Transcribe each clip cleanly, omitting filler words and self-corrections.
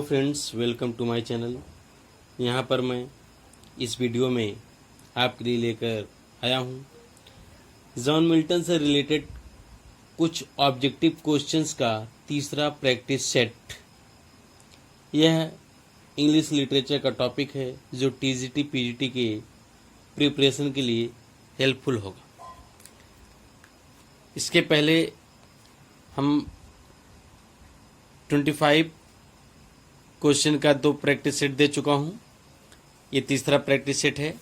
Friends, welcome to my channel. यहाँ पर मैं इस वीडियो में आपके लिए लेकर आया हूँ जॉन मिल्टन से रिलेटेड कुछ ऑब्जेक्टिव क्वेश्चंस का तीसरा प्रैक्टिस सेट। यह इंग्लिश लिटरेचर का टॉपिक है जो टीजीटी पीजीटी के प्रिपरेशन के लिए हेल्पफुल होगा। इसके पहले हम 25 क्वेश्चन का 2 प्रैक्टिस सेट दे चुका हूँ। ये तीसरा प्रैक्टिस सेट है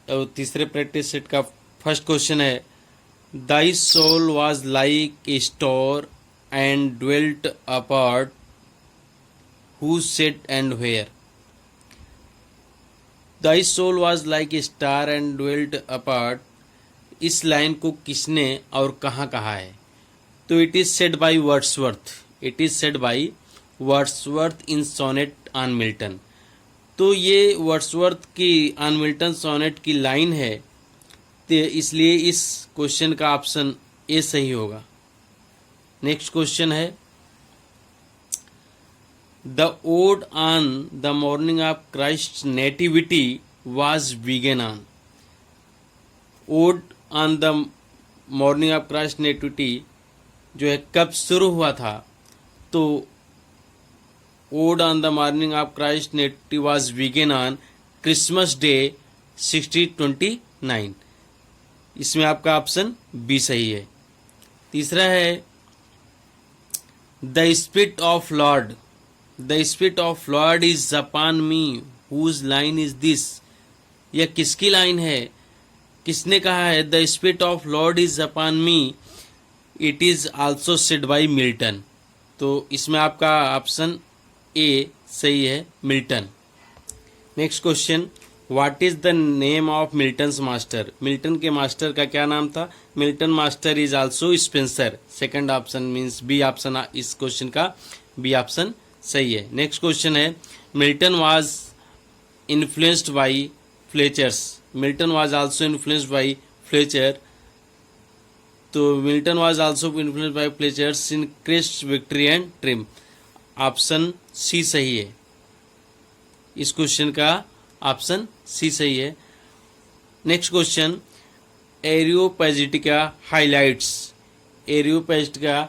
और तीसरे प्रैक्टिस सेट का फर्स्ट क्वेश्चन है, thy soul was like a star and dwelt apart, who said and where. Thy soul was like a star and dwelt apart, इस लाइन को किसने और कहाँ कहा है? तो it is said by Wordsworth. It is said by Wordsworth in sonnet on Milton. तो ये वर्ड्सवर्थ की ऑन मिल्टन सोनेट की लाइन है, तो इसलिए इस क्वेश्चन का ऑप्शन ए सही होगा। नेक्स्ट क्वेश्चन है, the ode on the morning of Christ nativity was begin on. Ode on the morning of Christ nativity जो है कब शुरू हुआ था? तो ode on the morning of Christ nativity was begin on Christmas day 1629। इसमें आपका ऑप्शन बी सही है। तीसरा है, the spirit of lord, the spirit of Lord is upon me, whose line is this. यह किसकी लाइन है? किसने कहा है the spirit of Lord is upon me? It is also said by Milton. तो इसमें आपका ऑप्शन ए सही है, Milton. Next question, what is the name of Milton's master? Milton के मास्टर का क्या नाम था? Milton master is also Spenser. Second option means B option, इस क्वेश्चन का बी ऑप्शन सही है। नेक्स्ट क्वेश्चन है, Milton was influenced by Fletchers. Milton was also influenced by Fletcher. तो Milton was also influenced by Fletchers in Christ, victory and triumph. Option C सही है। इस question का ऑप्शन सी सही है। Next question, Areopagitica highlights. Areopagitica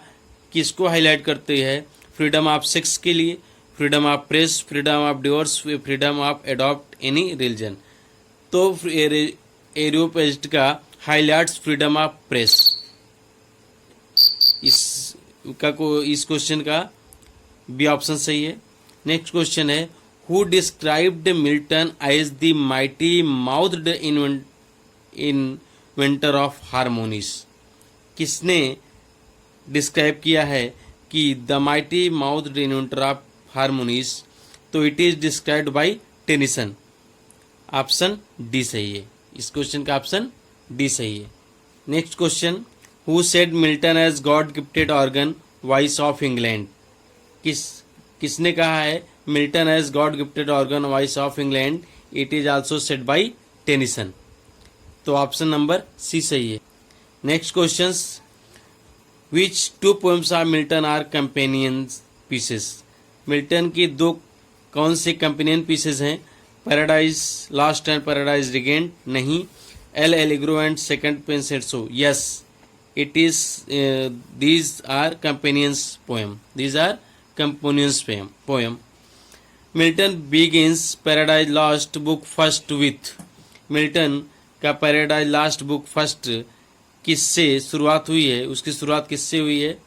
किसको highlight करती है? फ्रीडम ऑफ सेक्स के लिए, freedom of press, freedom of divorce, freedom of adopt any religion. तो Areopagitica highlights freedom of press. इस क्वेश्चन का बी ऑप्शन सही है। नेक्स्ट क्वेश्चन है, who described Milton as the mighty mouthed inventor of harmonies. किसने describe किया है कि the mighty mouthed inventor of harmonies? तो it is described by Tennyson. Option D सही है। इस क्वेश्चन का ऑप्शन डी सही है। Next question, who said Milton as God gifted organ voice of England? किसने कहा है Milton as God gifted organ voice of England? It is also said by Tennyson. तो ऑप्शन नंबर सी सही है। Next questions, which 2 poems of Milton are companion pieces? Milton की 2 कौन से companion pieces हैं? Paradise Lost and Paradise Regained? नहीं। L Allegro and second Penseroso? Yes, it is these are companions poem. These are companions poem. Milton begins Paradise Lost book first with. Milton का Paradise Lost book first किससे शुरुआत हुई है? उसकी शुरुआत किससे हुई है?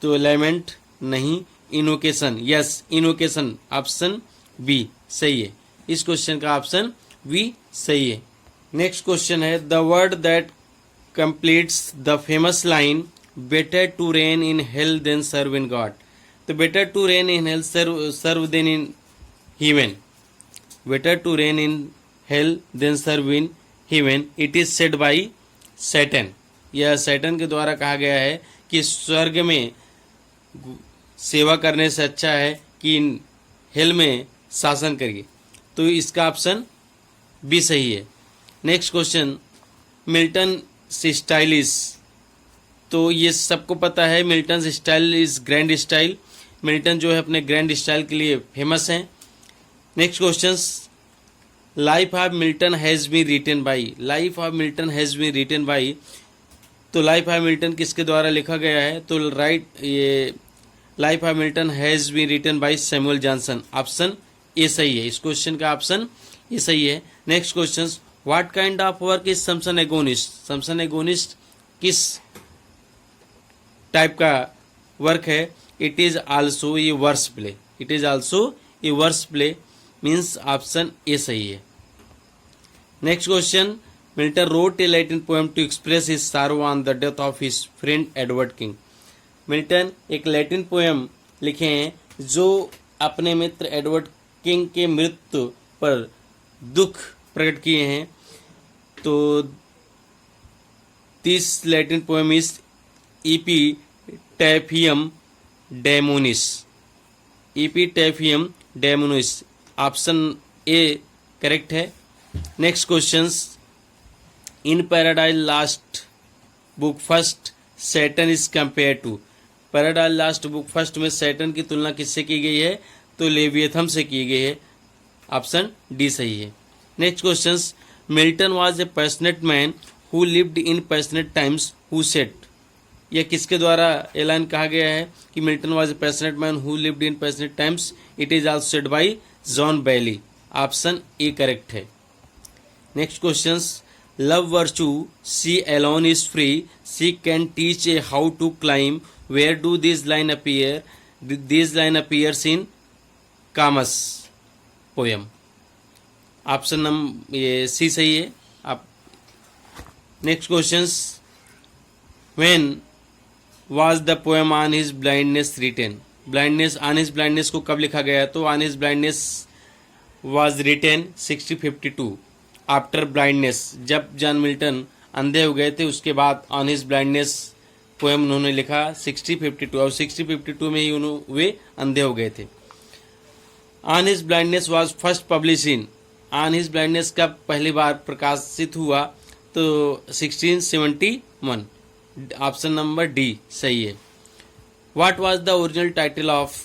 तो लेमेंट? नहीं। Invocation? Yes, invocation. Option B सही है। इस क्वेश्चन का ऑप्शन बी सही है। नेक्स्ट क्वेश्चन है, the word that completes the famous line better to reign in hell than serve in God. तो better to reign in hell serve than in heaven। Better to reign in hell than serve in heaven। It is said by Satan. यह Satan के द्वारा कहा गया है कि स्वर्ग में सेवा करने से अच्छा है कि हेल में शासन करिए। तो इसका ऑप्शन बी सही है। Next question, Milton style is, तो ये सबको पता है Milton style is grand style. Milton जो है अपने ग्रैंड स्टाइल के लिए फेमस हैं। Next question, life of Milton has been written by, life of Milton has been written by, तो लाइफ ऑफ मिल्टन किसके द्वारा लिखा गया है? तो राइट, ये life of Milton has been written by Samuel Johnson. Option A सही है, इस क्वेश्चन का ऑप्शन ए सही है। Next question, what kind of work is Samson Agonistes, Samson Agonistes किस टाइप का वर्क है? It is also a verse play, it is also a verse play, means option A सही है। Next question, Milton wrote a Latin poem to express his sorrow on the death of his friend Edward King, Milton एक Latin poem लिखे हैं जो अपने मित्र Edward king के मृत्यु पर दुख प्रकट किए हैं। तो this Latin poem is Epitaphium Damonis, Epitaphium Damonis, option A correct है। Next questions, in Paradise Lost book first Satan is compare to, Paradise Lost book first में सैटर्न की तुलना किससे की गई है? तो लेवियथम से की गई है, ऑप्शन डी सही है। Next questions, Milton was a passionate man who lived in passionate times who said, यह किसके द्वारा ऐलान कहा गया है कि Milton was a passionate man who lived in passionate times? It is also said by John Bailey, option A correct है। Next questions, love virtue she alone is free she can teach a how to climb, where do this line appear? This line appears in Comus poem, option number ये C सही है। आप next questions, when was the poem on his blindness written, blindness on his blindness को कब लिखा गया? तो on his blindness was written 1652 after blindness, जब जॉन मिल्टन अंधे हो गए थे उसके बाद ऑन हिज ब्लाइंडनेस पोएम उन्होंने लिखा 1652, और 1652 में ही वे अंधे हो गए थे। On his blindness was first publish in, on his blindness कब पहली बार प्रकाशित हुआ? तो 1671, ऑप्शन नंबर डी सही है। What was the original title of,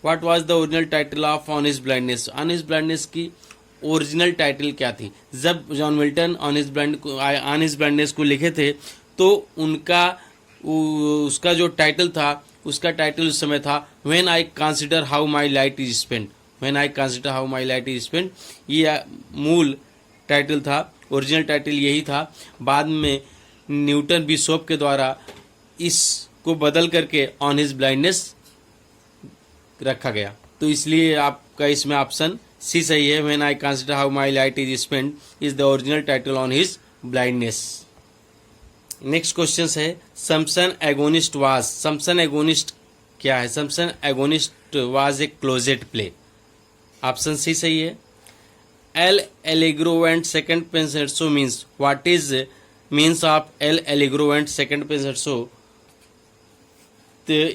what was the original title of on his blindness, on his blindness की original title क्या थी? जब John Milton on his blindness को लिखे थे तो उनका उसका जो टाइटल था, उसका टाइटल उस समय था when I consider how my light is spent, when I consider how my light is spent, ये मूल टाइटल था, ओरिजिनल टाइटल यही था। बाद में न्यूटन बिशॉप के द्वारा इसको बदल करके ऑन हिज ब्लाइंडनेस रखा गया, तो इसलिए आपका इसमें ऑप्शन सी सही है। When I consider how my light is spent is the original title on his blindness. Next question है, Samson Agonistes was, Samson Agonistes क्या है? Samson Agonistes was a closet play, option C सही है। L Allegro and second Penseroso means, what is means of L Allegro and second Penseroso? तो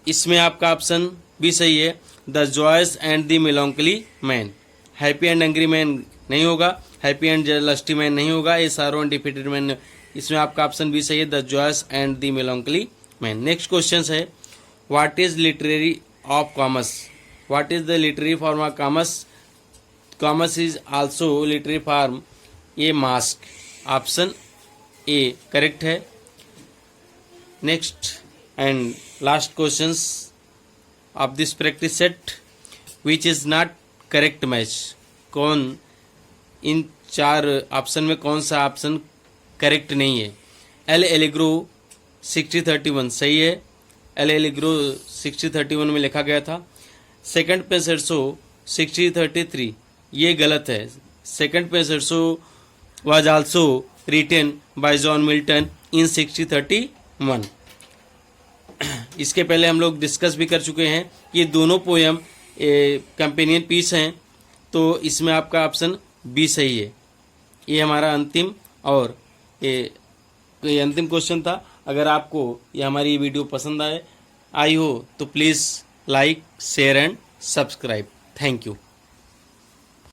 इसमें आपका option B सही है, the joyous and the melancholy man, happy and angry man नहीं होगा, happy and lusty man नहीं होगा, ये सारो एंड डिफीटेड मैन, इसमें आपका ऑप्शन बी सही है, the joyous and the melancholy man. Next question है, what is literary of Comus, what is the literary form of Comus? Comus is also literary form a mask, option A correct है। Next and last questions of this practice set, which is not correct match, कौन इन चार option में कौन सा option correct नहीं है? L Allegro 6031 सही है, एल एलिग्रो 6031 में लिखा गया था। सेकंड पेंसेट्सो 6033 ये गलत है, second Penseroso was also written by John Milton in 6031। इसके पहले हम लोग डिस्कस भी कर चुके हैं, ये दोनों पोएम कंपेनियन पीस हैं, तो इसमें आपका ऑप्शन बी सही है। ये हमारा अंतिम और ये अंतिम क्वेश्चन था। अगर आपको ये हमारी वीडियो पसंद आई हो तो please like share and subscribe. Thank you.